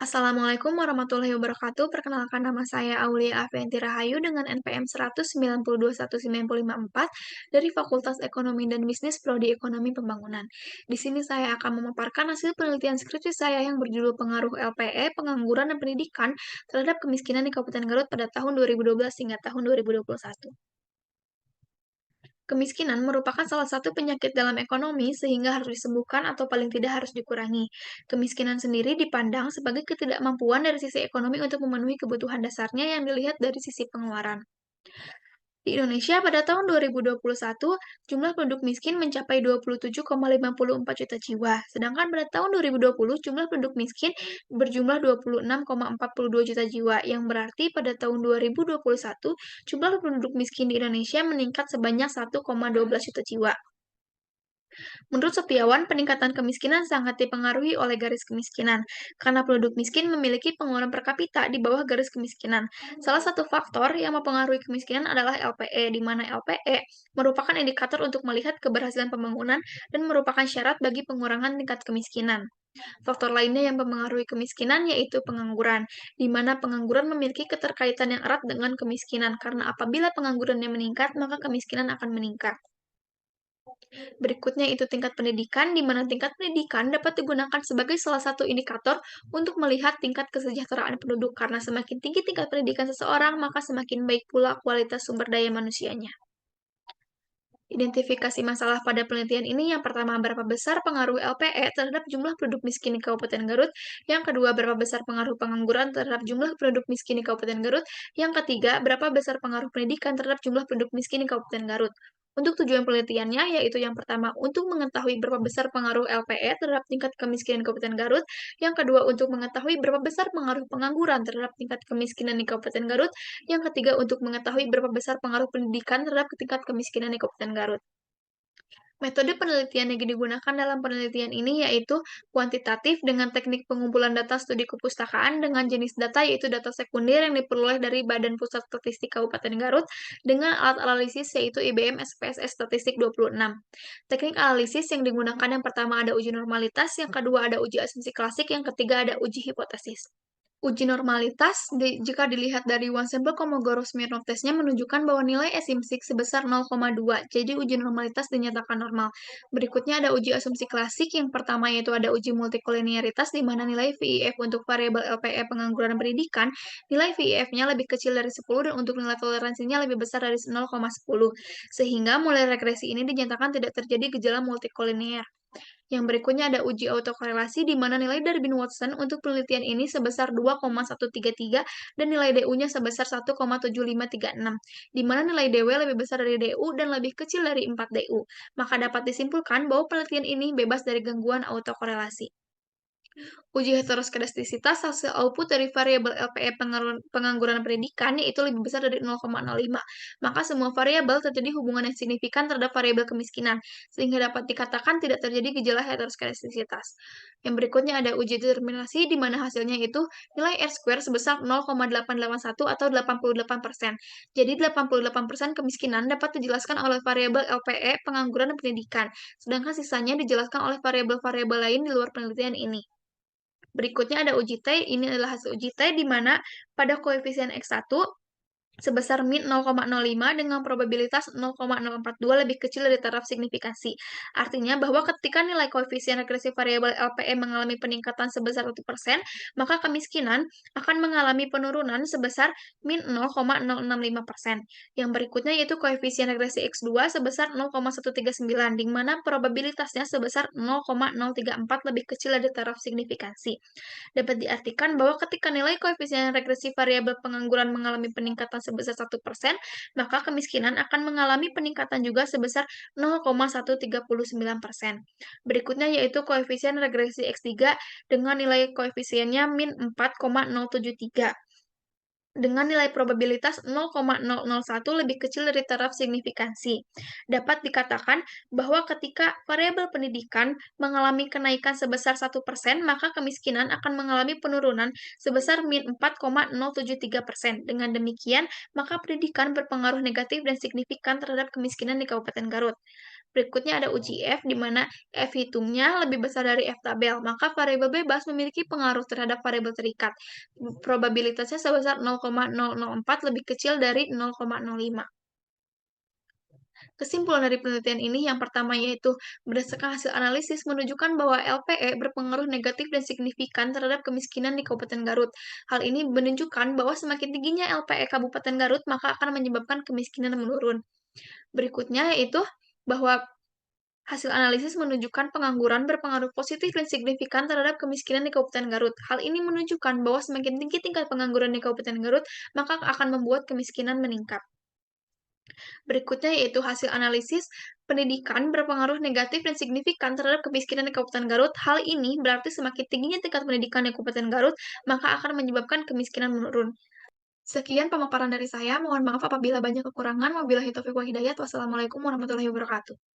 Assalamualaikum warahmatullahi wabarakatuh. Perkenalkan nama saya Aulia Afianti Rahayu dengan NPM 1921954 dari Fakultas Ekonomi dan Bisnis Prodi Ekonomi Pembangunan. Di sini saya akan memaparkan hasil penelitian skripsi saya yang berjudul Pengaruh LPE, Pengangguran dan Pendidikan terhadap Kemiskinan di Kabupaten Garut pada tahun 2012 hingga tahun 2021. Kemiskinan merupakan salah satu penyakit dalam ekonomi sehingga harus disembuhkan atau paling tidak harus dikurangi. Kemiskinan sendiri dipandang sebagai ketidakmampuan dari sisi ekonomi untuk memenuhi kebutuhan dasarnya yang dilihat dari sisi pengeluaran. Di Indonesia pada tahun 2021, jumlah penduduk miskin mencapai 27,54 juta jiwa, sedangkan pada tahun 2020 jumlah penduduk miskin berjumlah 26,42 juta jiwa, yang berarti pada tahun 2021 jumlah penduduk miskin di Indonesia meningkat sebanyak 1,12 juta jiwa. Menurut Setiawan, peningkatan kemiskinan sangat dipengaruhi oleh garis kemiskinan, karena penduduk miskin memiliki pengeluaran per kapita di bawah garis kemiskinan. Salah satu faktor yang mempengaruhi kemiskinan adalah LPE, di mana LPE merupakan indikator untuk melihat keberhasilan pembangunan dan merupakan syarat bagi pengurangan tingkat kemiskinan. Faktor lainnya yang mempengaruhi kemiskinan yaitu pengangguran, di mana pengangguran memiliki keterkaitan yang erat dengan kemiskinan, karena apabila penganggurannya meningkat, maka kemiskinan akan meningkat. Berikutnya itu tingkat pendidikan, di mana tingkat pendidikan dapat digunakan sebagai salah satu indikator untuk melihat tingkat kesejahteraan penduduk, karena semakin tinggi tingkat pendidikan seseorang, maka semakin baik pula kualitas sumber daya manusianya. Identifikasi masalah pada penelitian ini yang pertama, berapa besar pengaruh LPE terhadap jumlah penduduk miskin di Kabupaten Garut, yang kedua, berapa besar pengaruh pengangguran terhadap jumlah penduduk miskin di Kabupaten Garut, yang ketiga, berapa besar pengaruh pendidikan terhadap jumlah penduduk miskin di Kabupaten Garut. Untuk tujuan penelitiannya, yaitu yang pertama, untuk mengetahui berapa besar pengaruh LPE terhadap tingkat kemiskinan di Kabupaten Garut, yang kedua, untuk mengetahui berapa besar pengaruh pengangguran terhadap tingkat kemiskinan di Kabupaten Garut, yang ketiga, untuk mengetahui berapa besar pengaruh pendidikan terhadap tingkat kemiskinan di Kabupaten Garut. Metode penelitian yang digunakan dalam penelitian ini yaitu kuantitatif dengan teknik pengumpulan data studi kepustakaan dengan jenis data yaitu data sekunder yang diperoleh dari Badan Pusat Statistik Kabupaten Garut dengan alat analisis yaitu IBM SPSS Statistik 26. Teknik analisis yang digunakan yang pertama ada uji normalitas, yang kedua ada uji asumsi klasik, yang ketiga ada uji hipotesis. Uji normalitas, jika dilihat dari one sample Kolmogorov-Smirnov testnya menunjukkan bahwa nilai asimsik sebesar 0,2, jadi uji normalitas dinyatakan normal. Berikutnya ada uji asumsi klasik, yang pertama yaitu ada uji multikolinearitas, di mana nilai VIF untuk variabel LPE pengangguran pendidikan, nilai VIF-nya lebih kecil dari 10 dan untuk nilai toleransinya lebih besar dari 0,10, sehingga mulai regresi ini dinyatakan tidak terjadi gejala multikolinear. Yang berikutnya ada uji autokorelasi di mana nilai Darwin-Watson untuk penelitian ini sebesar 2,133 dan nilai DU-nya sebesar 1,7536, di mana nilai DW lebih besar dari DU dan lebih kecil dari 4 DU. Maka dapat disimpulkan bahwa penelitian ini bebas dari gangguan autokorelasi. Uji heteroskedastisitas hasil output dari variabel LPE pengangguran pendidikan yaitu lebih besar dari 0,05. Maka semua variabel terjadi hubungan yang signifikan terhadap variabel kemiskinan, sehingga dapat dikatakan tidak terjadi gejala heteroskedastisitas. Yang berikutnya ada uji determinasi di mana hasilnya itu nilai R-square sebesar 0,881 atau 88%. Jadi 88% kemiskinan dapat dijelaskan oleh variabel LPE pengangguran dan pendidikan, sedangkan sisanya dijelaskan oleh variabel-variabel lain di luar penelitian ini. Berikutnya ada uji T, ini adalah hasil uji T di mana pada koefisien X1 sebesar min 0,05 dengan probabilitas 0,042 lebih kecil dari taraf signifikansi. Artinya bahwa ketika nilai koefisien regresi variabel LPE mengalami peningkatan sebesar 1%, maka kemiskinan akan mengalami penurunan sebesar min 0,065%. Yang berikutnya yaitu koefisien regresi X2 sebesar 0,139, di mana probabilitasnya sebesar 0,034 lebih kecil dari taraf signifikansi. Dapat diartikan bahwa ketika nilai koefisien regresi variabel pengangguran mengalami peningkatan sebesar 1%, maka kemiskinan akan mengalami peningkatan juga sebesar 0,139%. Berikutnya yaitu koefisien regresi X3 dengan nilai koefisiennya min 4,073 dengan nilai probabilitas 0,001 lebih kecil dari taraf signifikansi. Dapat dikatakan bahwa ketika variabel pendidikan mengalami kenaikan sebesar 1%, maka kemiskinan akan mengalami penurunan sebesar min 4,073%. Dengan demikian, maka pendidikan berpengaruh negatif dan signifikan terhadap kemiskinan di Kabupaten Garut. Berikutnya ada uji F, di mana F hitungnya lebih besar dari F tabel, maka variabel bebas memiliki pengaruh terhadap variabel terikat. Probabilitasnya sebesar 0,004 lebih kecil dari 0,05. Kesimpulan dari penelitian ini yang pertama yaitu, berdasarkan hasil analisis menunjukkan bahwa LPE berpengaruh negatif dan signifikan terhadap kemiskinan di Kabupaten Garut. Hal ini menunjukkan bahwa semakin tingginya LPE Kabupaten Garut, maka akan menyebabkan kemiskinan menurun. Berikutnya yaitu, bahwa hasil analisis menunjukkan pengangguran berpengaruh positif dan signifikan terhadap kemiskinan di Kabupaten Garut. Hal ini menunjukkan bahwa semakin tinggi tingkat pengangguran di Kabupaten Garut, maka akan membuat kemiskinan meningkat. Berikutnya yaitu hasil analisis pendidikan berpengaruh negatif dan signifikan terhadap kemiskinan di Kabupaten Garut. Hal ini berarti semakin tingginya tingkat pendidikan di Kabupaten Garut, maka akan menyebabkan kemiskinan menurun. Sekian pemaparan dari saya, mohon maaf apabila banyak kekurangan. Wabillahi taufiq wal hidayah. Wassalamualaikum warahmatullahi wabarakatuh.